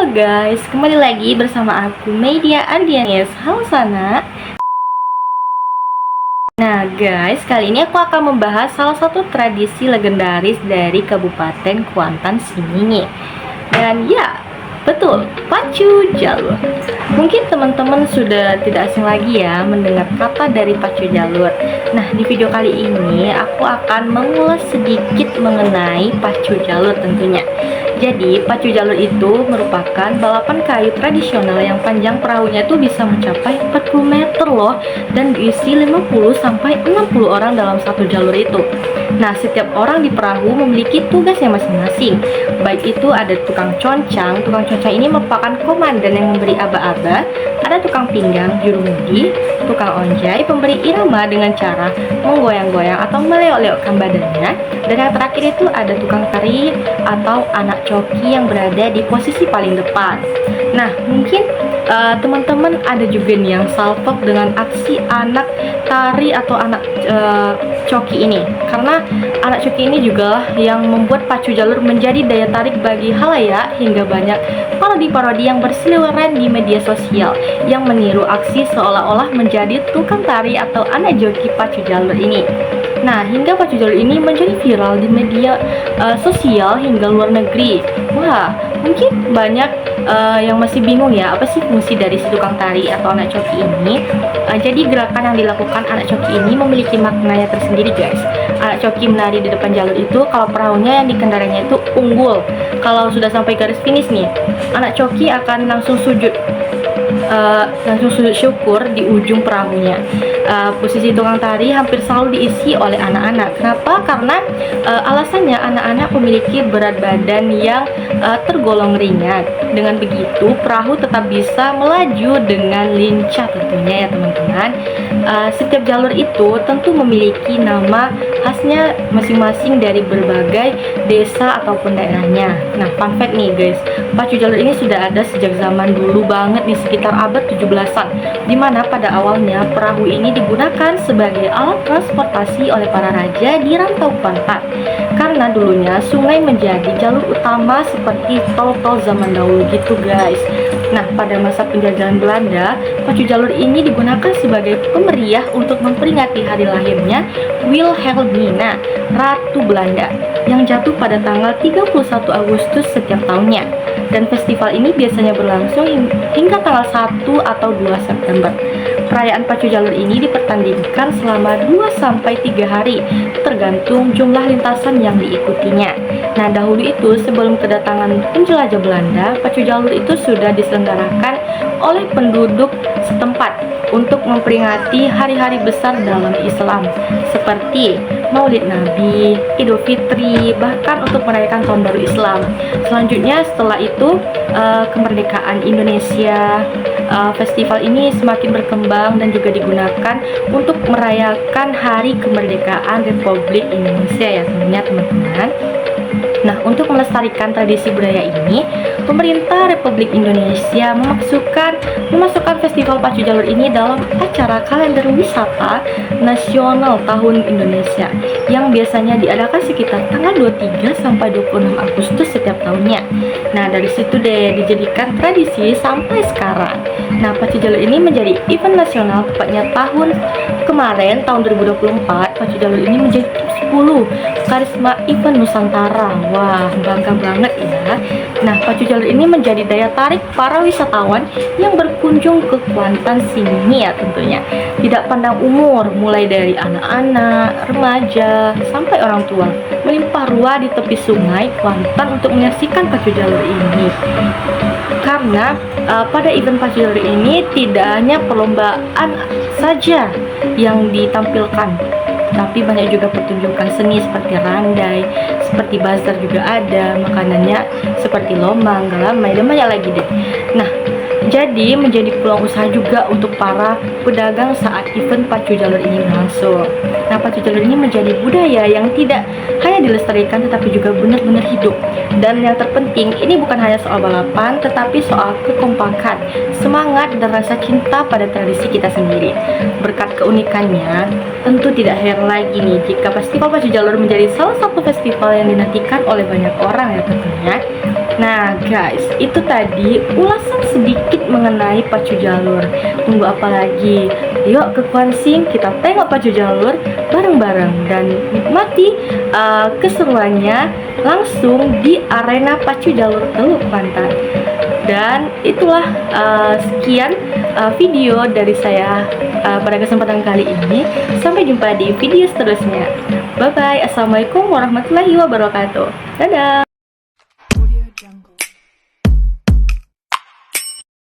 Halo guys, kembali lagi bersama aku Media Ardianis. Halo Sana. Nah guys, kali ini aku akan membahas salah satu tradisi legendaris dari Kabupaten Kuantan Sininge. Dan ya, betul, pacu jalur. Mungkin teman-teman sudah tidak asing lagi ya mendengar kata dari pacu jalur. Nah, di video kali ini aku akan mengulas sedikit mengenai pacu jalur tentunya. Jadi, pacu jalur itu merupakan balapan kayu tradisional yang panjang perahunya itu bisa mencapai 40 meter loh, dan diisi 50 sampai 60 orang dalam satu jalur itu. Nah, setiap orang di perahu memiliki tugasnya masing-masing. Baik itu ada tukang concang ini merupakan komandan yang memberi aba-aba, ada tukang pinggang, jurumudi, tukang onjai, pemberi irama dengan cara menggoyang-goyang atau meleok-leokkan badannya, dan yang terakhir itu ada tukang tari atau anak coki yang berada di posisi paling depan. Nah, mungkin teman-teman ada juga nih yang salpok dengan aksi anak tari atau anak coki ini, karena anak coki ini juga yang membuat pacu jalur menjadi daya tarik bagi halayak, hingga banyak parodi-parodi yang berseliweran di media sosial yang meniru aksi seolah-olah menjadi tukang tari atau anak joki pacu jalur ini. Nah, hingga pacu jalur ini menjadi viral di media sosial hingga luar negeri. Wah, mungkin banyak yang masih bingung ya, apa sih fungsi dari si tukang tari atau anak coki ini. Jadi gerakan yang dilakukan anak coki ini memiliki maknanya tersendiri guys. Anak coki menari di depan jalur itu kalau perahunya yang dikendarainya itu unggul. Kalau sudah sampai garis finish nih, anak coki akan langsung sujud syukur di ujung perahunya. Posisi tukang tari hampir selalu diisi oleh anak-anak. Kenapa? Karena alasannya anak-anak memiliki berat badan yang tergolong ringan. Dengan begitu, perahu tetap bisa melaju dengan lincah tentunya ya teman-teman. Setiap jalur itu tentu memiliki nama khasnya masing-masing dari berbagai desa ataupun daerahnya. Nah, fun fact nih guys, pacu jalur ini sudah ada sejak zaman dulu banget, di sekitar abad 17-an, dimana pada awalnya perahu ini digunakan sebagai alat transportasi oleh para raja di rantau Kuantan. Karena dulunya sungai menjadi jalur utama seperti tol-tol zaman dahulu gitu guys. Nah, pada masa penjajahan Belanda, pacu jalur ini digunakan sebagai pemeriah untuk memperingati hari lahirnya Wilhelmina, Ratu Belanda, yang jatuh pada tanggal 31 Agustus setiap tahunnya. Dan festival ini biasanya berlangsung hingga tanggal 1 atau 2 September. Perayaan pacu jalur ini dipertandingkan selama 2-3 hari, tergantung jumlah lintasan yang diikutinya. Nah, dahulu itu sebelum kedatangan penjelajah Belanda, pacu jalur itu sudah diselenggarakan oleh penduduk setempat untuk memperingati hari-hari besar dalam Islam, seperti Maulid Nabi, Idul Fitri, bahkan untuk merayakan Tahun Baru Islam. Selanjutnya setelah itu kemerdekaan Indonesia, festival ini semakin berkembang dan juga digunakan untuk merayakan Hari Kemerdekaan Republik Indonesia ya tentunya teman-teman. Nah, untuk melestarikan tradisi budaya ini, pemerintah Republik Indonesia memasukkan festival pacu jalur ini dalam acara kalender wisata nasional tahun Indonesia yang biasanya diadakan sekitar tanggal 23 sampai 26 Agustus setiap tahunnya. Nah, dari situ deh dijadikan tradisi sampai sekarang. Nah, pacu jalur ini menjadi event nasional tepatnya tahun kemarin, tahun 2024. Pacu jalur ini menjadi top 10 karisma event Nusantara. Wah, bangga banget ya. Nah, pacu jalur ini menjadi daya tarik para wisatawan yang berkunjung ke Kuantan Sininge ya tentunya. Tidak pandang umur, mulai dari anak-anak, remaja, sampai orang tua, melimpah ruah di tepi sungai Kuantan untuk menyaksikan pacu jalur ini. Karena pada event pacu jalur ini tidak hanya perlombaan saja yang ditampilkan, tapi banyak juga pertunjukan seni seperti randai, seperti bazar juga ada, makanannya seperti lomang, galamai, dan banyak lagi deh. Nah, jadi menjadi peluang usaha juga untuk para pedagang saat event pacu jalur ini berlangsung. Nah, pacu jalur ini menjadi budaya yang tidak hanya dilestarikan tetapi juga benar-benar hidup. Dan yang terpenting, ini bukan hanya soal balapan tetapi soal kekompakan, semangat, dan rasa cinta pada tradisi kita sendiri. Berkat keunikannya, tentu tidak heran lagi nih jika festival pacu jalur menjadi salah satu festival yang dinantikan oleh banyak orang ya tentunya. Nah guys, itu tadi ulasan sedikit mengenai pacu jalur. Tunggu apa lagi? Yuk ke Kuansing, kita tengok pacu jalur bareng-bareng dan nikmati keseruannya langsung di arena pacu jalur Teluk Pantai. Dan itulah sekian video dari saya pada kesempatan kali ini. Sampai jumpa di video seterusnya. Bye bye. Assalamualaikum warahmatullahi wabarakatuh. Dadah.